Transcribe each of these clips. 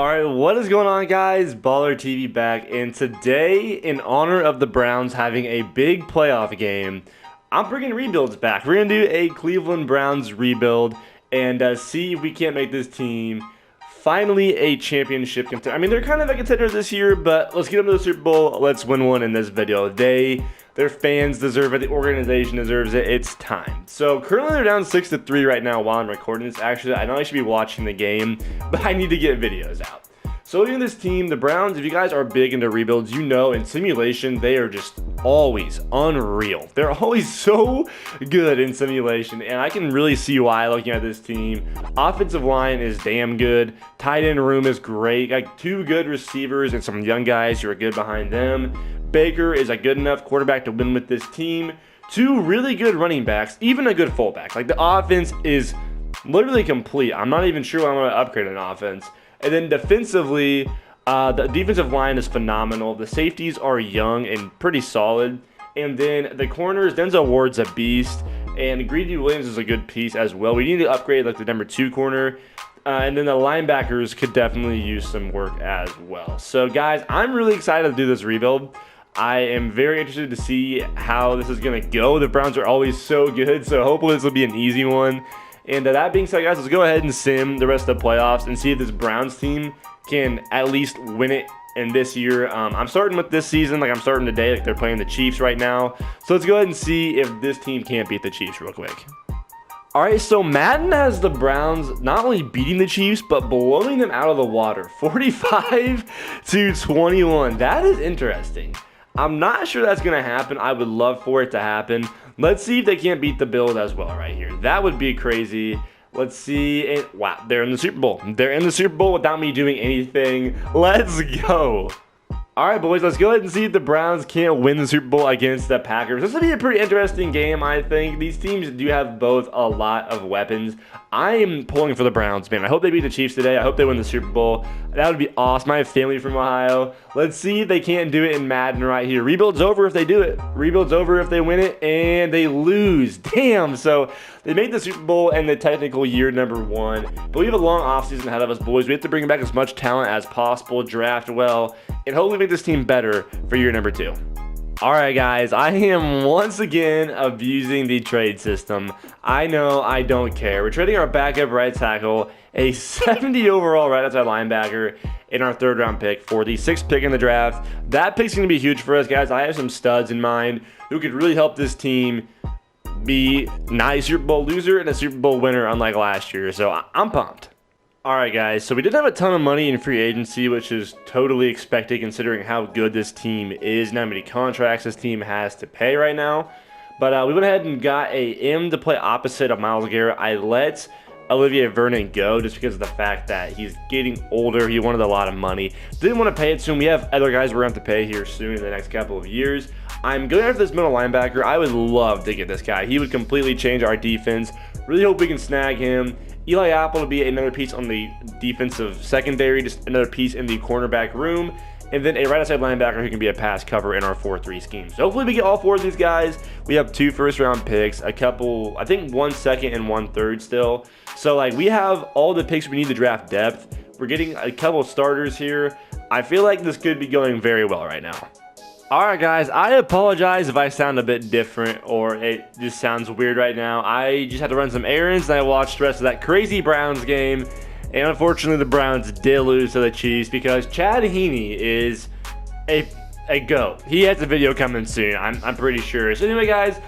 Alright, what is going on, guys? Baller TV back, and today, in honor of the Browns having a big playoff game, I'm bringing rebuilds back. We're going to do a Cleveland Browns rebuild and see if we can't make this team finally a championship contender. I mean, they're kind of a contender this year, but let's get them to the Super Bowl. Let's win one in this video. Their fans deserve it. The organization deserves it. It's time. So currently they're down 6-3 right now while I'm recording this. Actually, I know I should be watching the game, but I need to get videos out. So looking at this team, the Browns, if you guys are big into rebuilds, you know in simulation, they are just always unreal. They're always so good in simulation, and I can really see why looking at this team. Offensive line is damn good. Tight end room is great. Got two good receivers and some young guys who are good behind them. Baker is a good enough quarterback to win with this team. Two really good running backs, even a good fullback. Like, the offense is literally complete. I'm not even sure I'm going to upgrade an offense. And then defensively, the defensive line is phenomenal. The safeties are young and pretty solid. And then the corners, Denzel Ward's a beast. And Greedy Williams is a good piece as well. We need to upgrade like the number 2 corner. And then the linebackers could definitely use some work as well. So guys, I'm really excited to do this rebuild. I am very interested to see how this is going to go. The Browns are always so good, so hopefully this will be an easy one. And that being said, guys, let's go ahead and sim the rest of the playoffs and see if this Browns team can at least win it in this year. I'm starting with this season, like I'm starting today, like they're playing the Chiefs right now. So let's go ahead and see if this team can't beat the Chiefs real quick. All right, so Madden has the Browns not only beating the Chiefs, but blowing them out of the water, 45-21. That is interesting. I'm not sure that's going to happen. I would love for it to happen. Let's see if they can't beat the Bills as well right here. That would be crazy. Let's see. And wow, they're in the Super Bowl. They're in the Super Bowl without me doing anything. Let's go. All right, boys, let's go ahead and see if the Browns can't win the Super Bowl against the Packers. This will be a pretty interesting game, I think. These teams do have both a lot of weapons. I am pulling for the Browns, man. I hope they beat the Chiefs today. I hope they win the Super Bowl. That would be awesome. I have family from Ohio. Let's see if they can't do it in Madden right here. Rebuild's over if they do it. Rebuild's over if they win it, and they lose. Damn. So they made the Super Bowl in the technical year number 1. But we have a long offseason ahead of us, boys. We have to bring back as much talent as possible, draft well, and hopefully make this team better for year number 2. All right, guys, I am once again abusing the trade system. I know, I don't care. We're trading our backup right tackle, a 70 overall right outside linebacker, in our 3rd round pick for the 6th pick in the draft. That pick's going to be huge for us, guys. I have some studs in mind who could really help this team be not a Super Bowl loser and a Super Bowl winner unlike last year. So I'm pumped. Alright, guys, so we didn't have a ton of money in free agency, which is totally expected considering how good this team is and how many contracts this team has to pay right now. But we went ahead and got a M to play opposite of Myles Garrett. I let Olivier Vernon go just because of the fact that he's getting older. He wanted a lot of money. Didn't want to pay it soon. We have other guys we're going to have to pay here soon in the next couple of years. I'm going after this middle linebacker. I would love to get this guy. He would completely change our defense. Really hope we can snag him. Eli Apple to be another piece on the defensive secondary, just another piece in the cornerback room, and then a right outside linebacker who can be a pass cover in our 4-3 scheme. So hopefully we get all 4 of these guys. We have 2 first-round picks, a couple, I think 1 second and 1 third still. So like we have all the picks we need to draft depth. We're getting a couple starters here. I feel like this could be going very well right now. Alright, guys, I apologize if I sound a bit different or it just sounds weird right now. I just had to run some errands and I watched the rest of that crazy Browns game. And unfortunately, the Browns did lose to the Chiefs because Chad Heaney is a GOAT. He has a video coming soon, I'm pretty sure. So anyway, guys,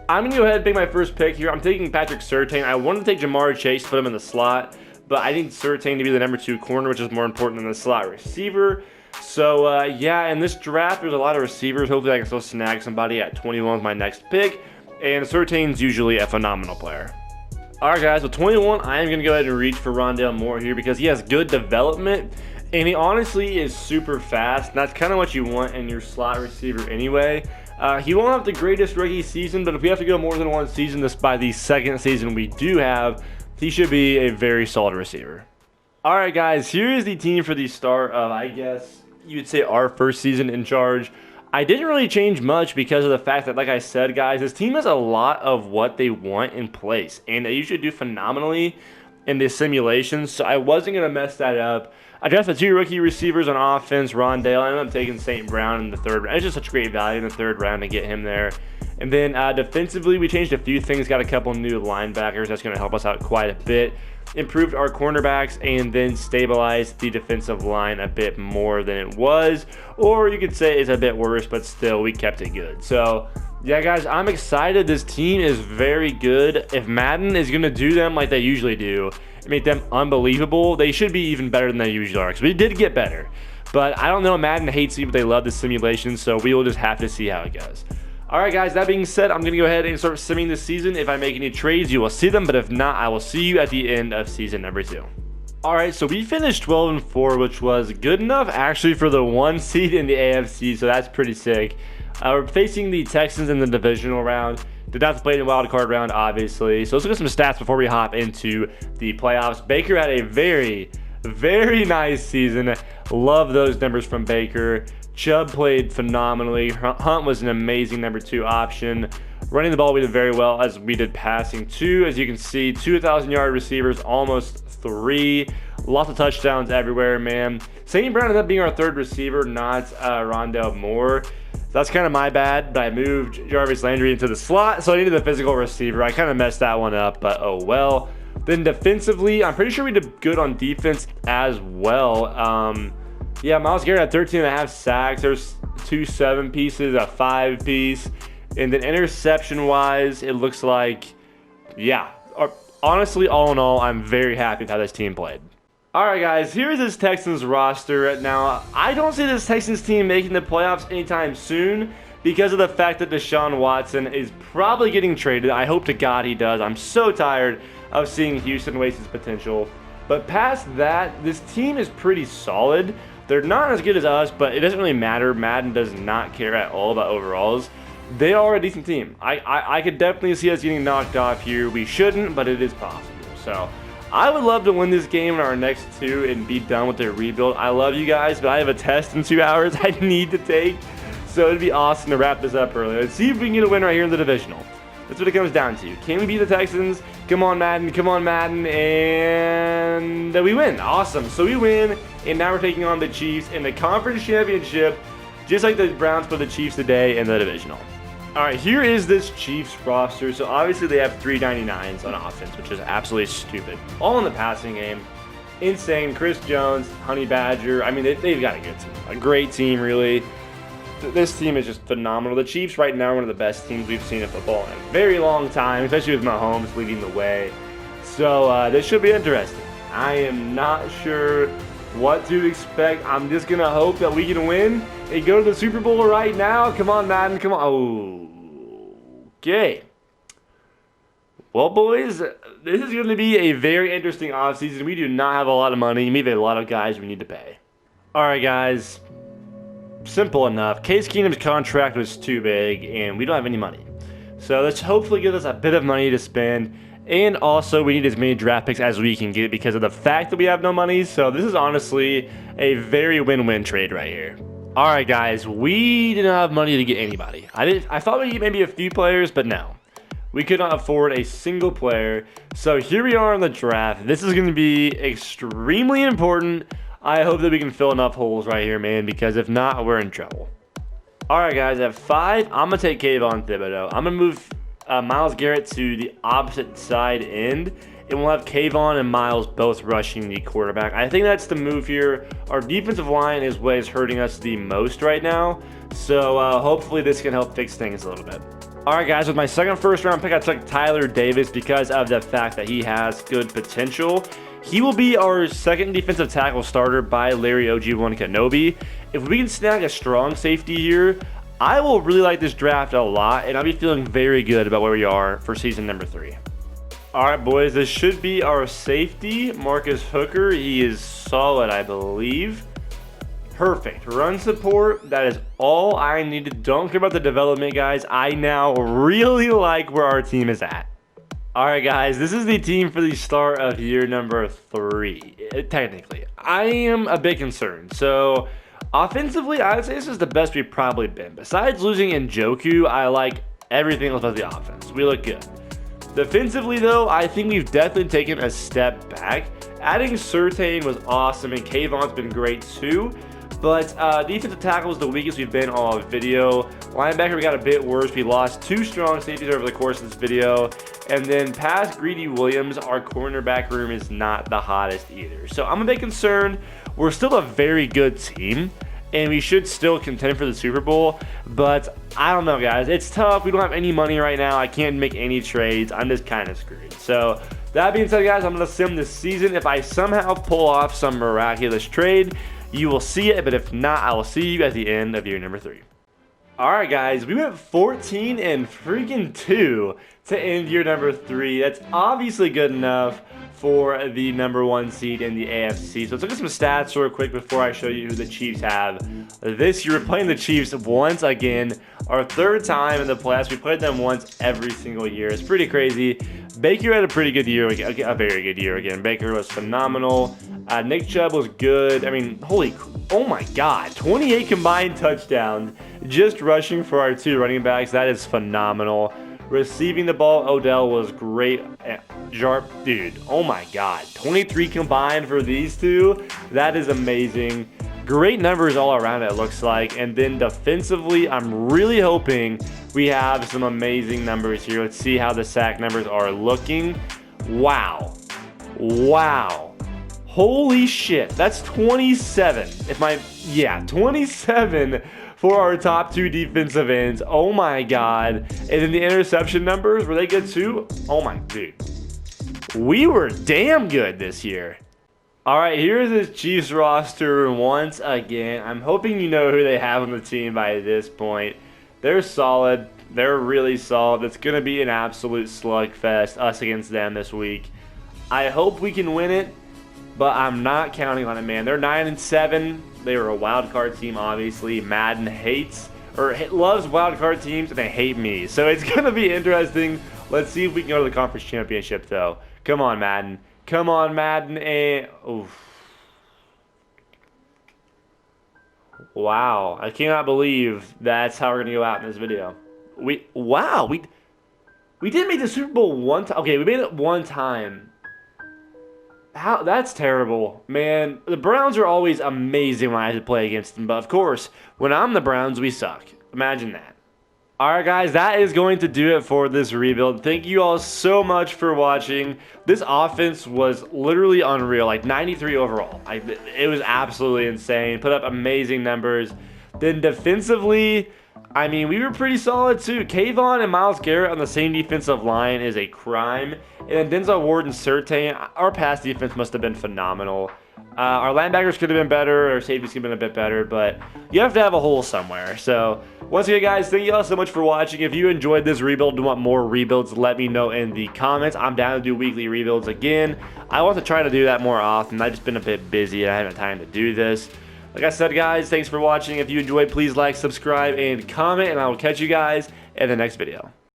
I'm going to go ahead and pick my first pick here. I'm taking Patrick Surtain. I wanted to take Jamar Chase, put him in the slot, but I need Surtain to be the number 2 corner, which is more important than the slot receiver. So, yeah, in this draft, there's a lot of receivers. Hopefully, I can still snag somebody at 21 with my next pick. And Surtain's usually a phenomenal player. All right, guys, with 21, I am going to go ahead and reach for Rondale Moore here because he has good development. And he honestly is super fast. And that's kind of what you want in your slot receiver anyway. He won't have the greatest rookie season, but if we have to go more than 1 season, this by the 2nd season we do have, he should be a very solid receiver. All right, guys, here is the team for the start of, I guess you would say, our first season in charge. I didn't really change much because of the fact that, like I said, guys, this team has a lot of what they want in place, and they usually do phenomenally. in the simulations, so I wasn't going to mess that up. I drafted 2 rookie receivers on offense, Rondale. I ended up taking St. Brown in the 3rd round. It's just such great value in the 3rd round to get him there. And then defensively, we changed a few things, got a couple new linebackers. That's going to help us out quite a bit. Improved our cornerbacks and then stabilized the defensive line a bit more than it was. Or you could say it's a bit worse, but still, we kept it good. So, yeah, guys, I'm excited. This team is very good. If Madden is going to do them like they usually do, and make them unbelievable, they should be even better than they usually are. Because we did get better. But I don't know. Madden hates it, but they love the simulation. So we will just have to see how it goes. All right, guys, that being said, I'm going to go ahead and start simming this season. If I make any trades, you will see them. But if not, I will see you at the end of season number 2. All right, so we finished 12-4, which was good enough actually for the 1 seed in the AFC. So that's pretty sick. We're facing the Texans in the divisional round. Did not have to play in the wild card round, obviously. So let's look at some stats before we hop into the playoffs. Baker had a very, very nice season. Love those numbers from Baker. Chubb played phenomenally. Hunt was an amazing number 2 option. Running the ball, we did very well, as we did passing too. As you can see, 2,000-yard receivers, almost 3. Lots of touchdowns everywhere, man. St. Brown ended up being our 3rd receiver, not Rondale Moore. That's kind of my bad, but I moved Jarvis Landry into the slot, so I needed a physical receiver. I kind of messed that one up, but oh well. Then defensively, I'm pretty sure we did good on defense as well. Yeah, Myles Garrett had 13.5 sacks. There's 2 7-pieces, a 5-piece. And then interception-wise, it looks like, yeah. Honestly, all in all, I'm very happy with how this team played. All right, guys, here's this Texans roster. Now, I don't see this Texans team making the playoffs anytime soon because of the fact that Deshaun Watson is probably getting traded. I hope to God he does. I'm so tired of seeing Houston waste his potential. But past that, this team is pretty solid. They're not as good as us, but it doesn't really matter. Madden does not care at all about overalls. They are a decent team. I could definitely see us getting knocked off here. We shouldn't, but it is possible. So I would love to win this game in our next 2 and be done with the rebuild. I love you guys, but I have a test in 2 hours I need to take. So it'd be awesome to wrap this up early. Let's see if we can get a win right here in the divisional. That's what it comes down to. Can we beat the Texans? Come on, Madden. Come on, Madden. And we win. Awesome. So we win, and now we're taking on the Chiefs in the conference championship, just like the Browns put the Chiefs today in the divisional. All right, here is this Chiefs roster. So obviously they have 399s on offense, which is absolutely stupid. All in the passing game. Insane. Chris Jones, Honey Badger. I mean, they've got a good team. A great team, really. This team is just phenomenal. The Chiefs right now are one of the best teams we've seen in football in a very long time, especially with Mahomes leading the way. So this should be interesting. I am not sure what to expect. I'm just going to hope that we can win and go to the Super Bowl right now. Come on, Madden. Come on. Oh, okay. Well, boys, this is going to be a very interesting offseason. We do not have a lot of money. We have a lot of guys we need to pay. All right, guys. Simple enough. Case Keenum's contract was too big, and we don't have any money. So let's hopefully give us a bit of money to spend. And also, we need as many draft picks as we can get because of the fact that we have no money. So this is honestly a very win-win trade right here. All right, guys. We didn't have money to get anybody. I thought we'd get maybe a few players, but no. We could not afford a single player. So here we are in the draft. This is going to be extremely important. I hope that we can fill enough holes right here, man, because if not, we're in trouble. All right, guys, at 5, I'm going to take Kayvon Thibodeau. I'm going to move Myles Garrett to the opposite side end, and we'll have Kayvon and Myles both rushing the quarterback. I think that's the move here. Our defensive line is what is hurting us the most right now, so hopefully this can help fix things a little bit. All right, guys, with my second first-round pick, I took Tyler Davis because of the fact that he has good potential. He will be our second defensive tackle starter by Larry OG1 Kenobi. If we can snag a strong safety here, I will really like this draft a lot, and I'll be feeling very good about where we are for season number 3. All right, boys, this should be our safety, Marcus Hooker. He is solid, I believe. Perfect. Run support, that is all I needed. Don't care about the development, guys. I now really like where our team is at. All right, guys, this is the team for the start of year number 3, technically. I am a bit concerned. So, offensively, I would say this is the best we've probably been. Besides losing Njoku, I like everything else about the offense. We look good. Defensively, though, I think we've definitely taken a step back. Adding Surtain was awesome, and Kayvon's been great too. But defensive tackle was the weakest we've been all video. Linebacker, we got a bit worse. We lost 2 strong safeties over the course of this video. And then past Greedy Williams, our cornerback room is not the hottest either. So I'm a bit concerned. We're still a very good team, and we should still contend for the Super Bowl. But I don't know, guys. It's tough. We don't have any money right now. I can't make any trades. I'm just kind of screwed. So that being said, guys, I'm going to sim this season. If I somehow pull off some miraculous trade, you will see it. But if not, I will see you at the end of year number 3. All right, guys. We went 14 and freaking 2 to end year number 3. That's obviously good enough for the number 1 seed in the AFC. So let's look at some stats real quick before I show you who the Chiefs have this year. We're playing the Chiefs once again, our 3rd time in the playoffs. We played them once every single year. It's pretty crazy. Baker had a pretty good year, a very good year again. Baker was phenomenal. Nick Chubb was good. I mean, oh my God, 28 combined touchdowns just rushing for our 2 running backs. That is phenomenal. Receiving the ball, Odell was great. Dude, oh my God, 23 combined for these 2. That is amazing. Great numbers all around, it looks like. And then defensively, I'm really hoping we have some amazing numbers here. Let's see how the sack numbers are looking. Wow. Holy shit, that's 27. 27 for our top 2 defensive ends. Oh my God. And then the interception numbers, were they good too? Oh my dude. We were damn good this year. All right, here's the Chiefs roster once again. I'm hoping you know who they have on the team by this point. They're solid. They're really solid. It's going to be an absolute slugfest, us against them this week. I hope we can win it, but I'm not counting on it, man. They're 9-7. They were a wild card team, obviously. Madden loves wild card teams, and they hate me. So it's going to be interesting. Let's see if we can go to the conference championship, though. Come on, Madden. Come on, Madden. Oof. Wow. I cannot believe that's how we're going to go out in this video. We didn't make the Super Bowl one time. Okay, we made it one time. That's terrible, man. The Browns are always amazing when I have to play against them, but of course, when I'm the Browns, we suck. Imagine that. Alright guys, that is going to do it for this rebuild. Thank you all so much for watching. This offense was literally unreal, like 93 overall. It was absolutely insane. Put up amazing numbers. Then defensively, I mean, we were pretty solid too. Kayvon and Myles Garrett on the same defensive line is a crime. And then Denzel Ward and Surtain, our pass defense must have been phenomenal. Our linebackers could have been better, our safeties could have been a bit better, but you have to have a hole somewhere. So, once again, guys, thank you all so much for watching. If you enjoyed this rebuild and want more rebuilds, let me know in the comments. I'm down to do weekly rebuilds again. I want to try to do that more often. I've just been a bit busy and I haven't had time to do this. Like I said, guys, thanks for watching. If you enjoyed, please like, subscribe, and comment, and I will catch you guys in the next video.